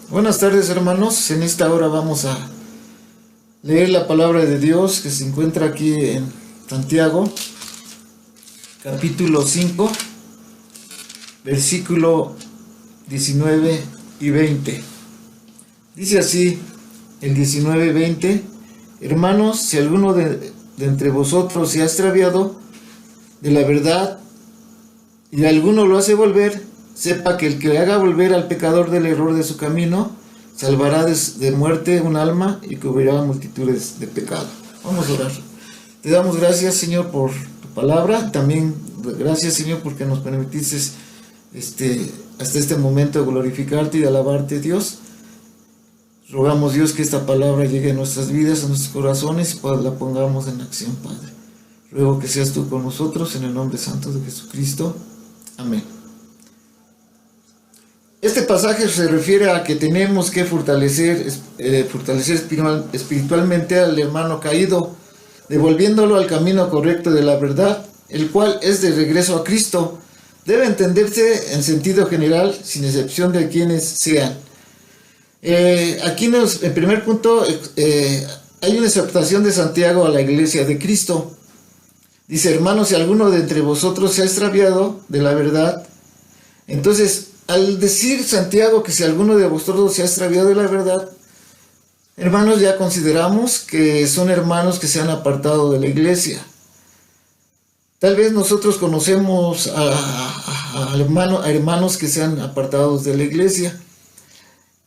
Buenas tardes, hermanos. En esta hora vamos a leer la palabra de Dios que se encuentra aquí en Santiago, capítulo 5, versículo 19 y 20. Dice así el 19 y 20: Hermanos, si alguno de entre vosotros se ha extraviado de la verdad y alguno lo hace volver, sepa que el que le haga volver al pecador del error de su camino, salvará de muerte un alma y cubrirá multitudes de pecado. Vamos a orar. Te damos gracias, Señor, por tu palabra. También gracias, Señor, porque nos permitiste hasta este momento de glorificarte y de alabarte, Dios. Rogamos, Dios, que esta palabra llegue a nuestras vidas, a nuestros corazones, y la pongamos en acción, Padre. Ruego que seas tú con nosotros, en el nombre santo de Jesucristo. Amén. Este pasaje se refiere a que tenemos que fortalecer espiritualmente al hermano caído, devolviéndolo al camino correcto de la verdad, el cual es de regreso a Cristo. Debe entenderse en sentido general, sin excepción de quienes sean. Aquí en primer punto hay una exhortación de Santiago a la iglesia de Cristo. Dice: hermanos, si alguno de entre vosotros se ha extraviado de la verdad. Entonces, al decir Santiago que si alguno de vosotros se ha extraviado de la verdad, hermanos, ya consideramos que son hermanos que se han apartado de la iglesia. Tal vez nosotros conocemos a hermanos que se han apartado de la iglesia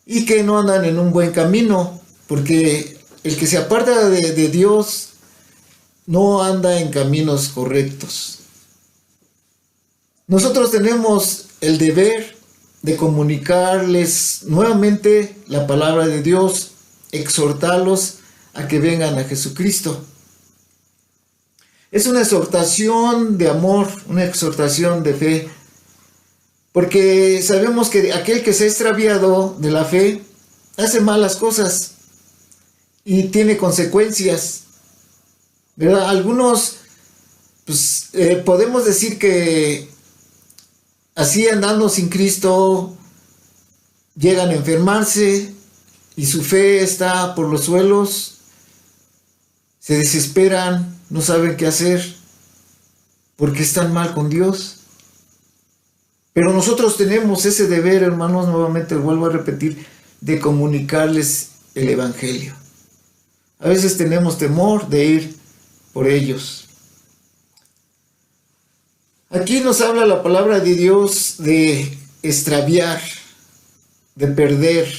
y que no andan en un buen camino, porque el que se aparta de Dios no anda en caminos correctos. Nosotros tenemos el deber de comunicarles nuevamente la palabra de Dios, exhortarlos a que vengan a Jesucristo. Es una exhortación de amor, una exhortación de fe, porque sabemos que aquel que se ha extraviado de la fe hace malas cosas y tiene consecuencias, ¿verdad? Algunos, podemos decir que así andando sin Cristo llegan a enfermarse y su fe está por los suelos, se desesperan, no saben qué hacer porque están mal con Dios. Pero nosotros tenemos ese deber, hermanos, nuevamente vuelvo a repetir, de comunicarles el evangelio. A veces tenemos temor de ir por ellos. Aquí nos habla la palabra de Dios de extraviar, de perder,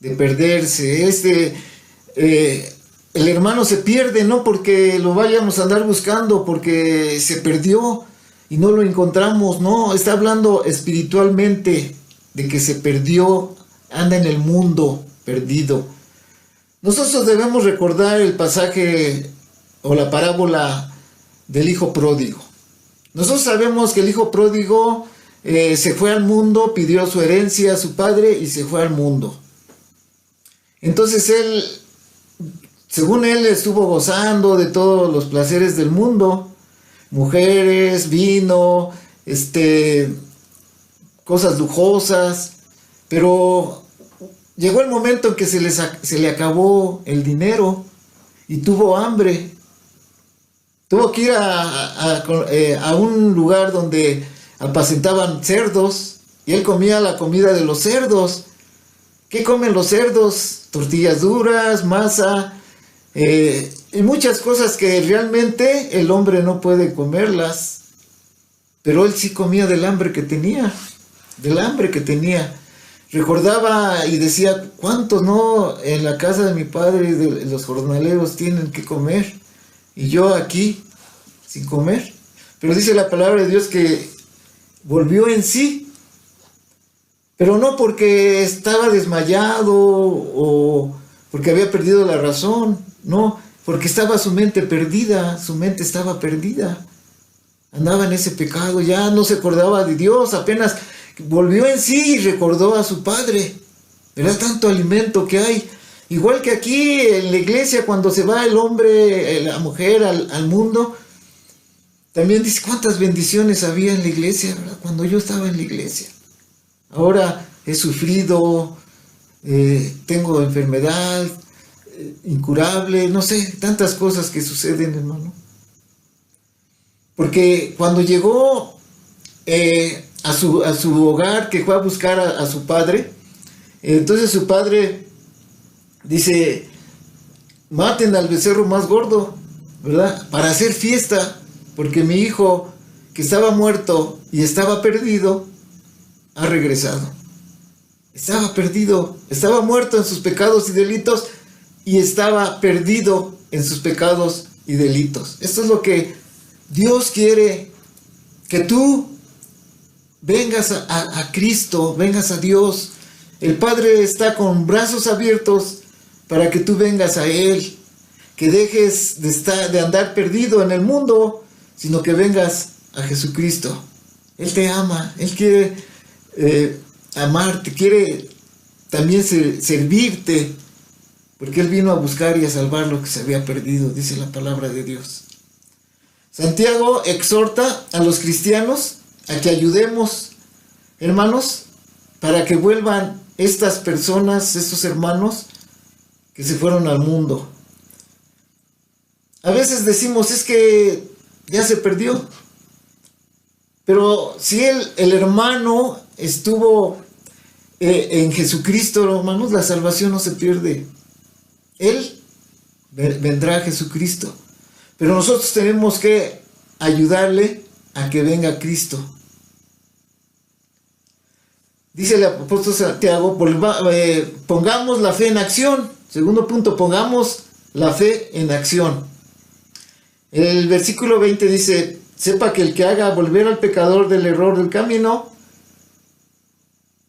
de perderse. El hermano se pierde no porque lo vayamos a andar buscando, porque se perdió y no lo encontramos. No, está hablando espiritualmente de que se perdió, anda en el mundo perdido. Nosotros debemos recordar el pasaje o la parábola del hijo pródigo. Nosotros sabemos que el hijo pródigo se fue al mundo, pidió su herencia a su padre y se fue al mundo. Entonces él, según él, estuvo gozando de todos los placeres del mundo, mujeres, vino, cosas lujosas, pero llegó el momento en que se le acabó el dinero y tuvo hambre. Tuvo que ir a un lugar donde apacentaban cerdos y él comía la comida de los cerdos. ¿Qué comen los cerdos? Tortillas duras, masa y muchas cosas que realmente el hombre no puede comerlas. Pero él sí comía del hambre que tenía, Recordaba y decía: ¿cuántos no en la casa de mi padre, de los jornaleros, tienen que comer? Y yo aquí, sin comer. Pero dice la palabra de Dios que volvió en sí. Pero no porque estaba desmayado o porque había perdido la razón. No, porque estaba su mente perdida. Su mente estaba perdida. Andaba en ese pecado, ya no se acordaba de Dios. Apenas volvió en sí y recordó a su padre. Era tanto alimento que hay. Igual que aquí en la iglesia, cuando se va el hombre, la mujer al mundo, también dice: cuántas bendiciones había en la iglesia, ¿verdad? Cuando yo estaba en la iglesia. Ahora he sufrido, tengo enfermedad incurable, no sé, tantas cosas que suceden, hermano. Porque cuando llegó a su hogar, que fue a buscar a su padre, entonces su padre dice: maten al becerro más gordo, ¿verdad? Para hacer fiesta, porque mi hijo, que estaba muerto y estaba perdido, ha regresado. Estaba perdido, estaba muerto en sus pecados y delitos, y estaba perdido en sus pecados y delitos. Esto es lo que Dios quiere, que tú vengas a Cristo, vengas a Dios. El Padre está con brazos abiertos para que tú vengas a Él, que dejes de andar perdido en el mundo, sino que vengas a Jesucristo. Él te ama, Él quiere amarte, quiere también servirte, porque Él vino a buscar y a salvar lo que se había perdido, dice la palabra de Dios. Santiago exhorta a los cristianos a que ayudemos, hermanos, para que vuelvan estas personas, estos hermanos que se fueron al mundo. A veces decimos: es que ya se perdió. Pero si el hermano estuvo en Jesucristo, hermanos, la salvación no se pierde. Él vendrá a Jesucristo. Pero nosotros tenemos que ayudarle a que venga a Cristo. Dice el apóstol Santiago: pongamos la fe en acción. Segundo punto, pongamos la fe en acción. El versículo 20 dice: sepa que el que haga volver al pecador del error del camino,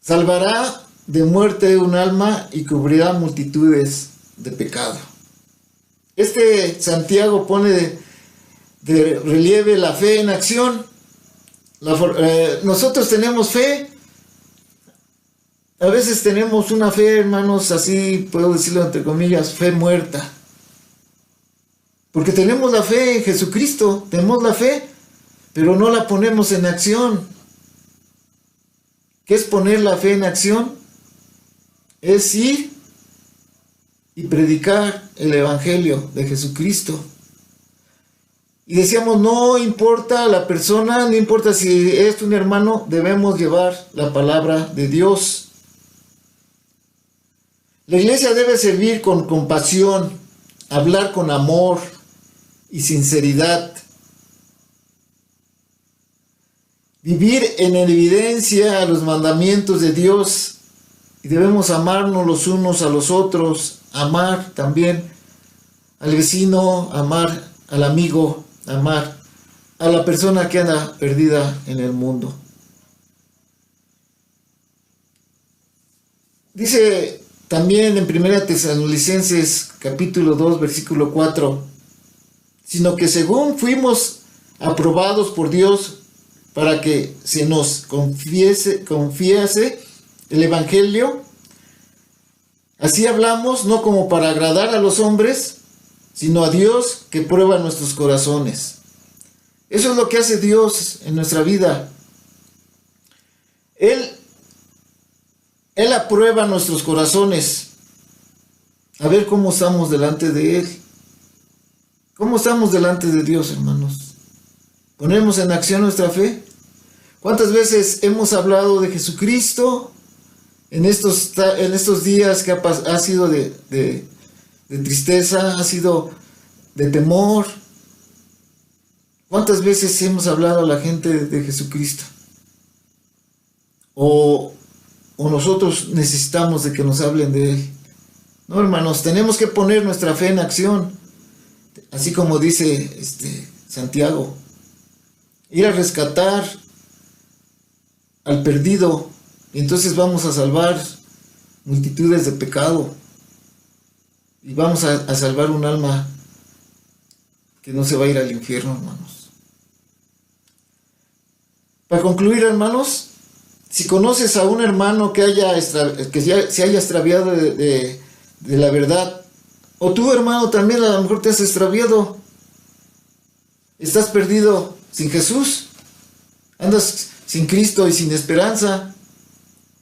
salvará de muerte un alma y cubrirá multitudes de pecado. Santiago pone de relieve la fe en acción. Nosotros tenemos fe. A veces tenemos una fe, hermanos, así puedo decirlo entre comillas, fe muerta. Porque tenemos la fe en Jesucristo, tenemos la fe, pero no la ponemos en acción. ¿Qué es poner la fe en acción? Es ir y predicar el Evangelio de Jesucristo. Y decíamos: no importa la persona, no importa si es un hermano, debemos llevar la palabra de Dios. La iglesia debe servir con compasión, hablar con amor y sinceridad, vivir en evidencia a los mandamientos de Dios, y debemos amarnos los unos a los otros, amar también al vecino, amar al amigo, amar a la persona que anda perdida en el mundo. Dice también en 1 Tesalonicenses capítulo 2 versículo 4: sino que según fuimos aprobados por Dios para que se nos confiase el Evangelio, así hablamos, no como para agradar a los hombres, sino a Dios que prueba nuestros corazones. Eso es lo que hace Dios en nuestra vida. Él aprueba nuestros corazones, a ver cómo estamos delante de Él. ¿Cómo estamos delante de Dios, hermanos? ¿Ponemos en acción nuestra fe? ¿Cuántas veces hemos hablado de Jesucristo en estos días que ha sido de tristeza, ha sido de temor? ¿Cuántas veces hemos hablado a la gente de Jesucristo? ¿O nosotros necesitamos de que nos hablen de Él? No, hermanos, tenemos que poner nuestra fe en acción. Así como dice Santiago, ir a rescatar al perdido, y entonces vamos a salvar multitudes de pecado, y vamos a salvar un alma que no se va a ir al infierno, hermanos. Para concluir, hermanos, si conoces a un hermano que se haya extraviado de la verdad, o tú, hermano, también a lo mejor te has extraviado, estás perdido sin Jesús, andas sin Cristo y sin esperanza.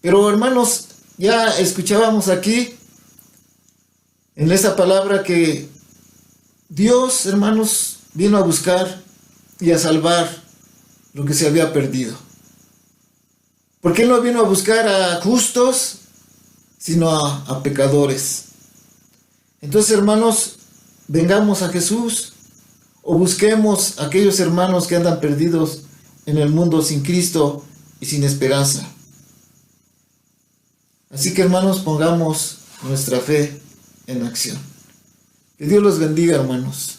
Pero, hermanos, ya escuchábamos aquí en esa palabra que Dios, hermanos, vino a buscar y a salvar lo que se había perdido. Porque Él no vino a buscar a justos, sino a pecadores. Entonces, hermanos, vengamos a Jesús o busquemos a aquellos hermanos que andan perdidos en el mundo sin Cristo y sin esperanza. Así que, hermanos, pongamos nuestra fe en acción. Que Dios los bendiga, hermanos.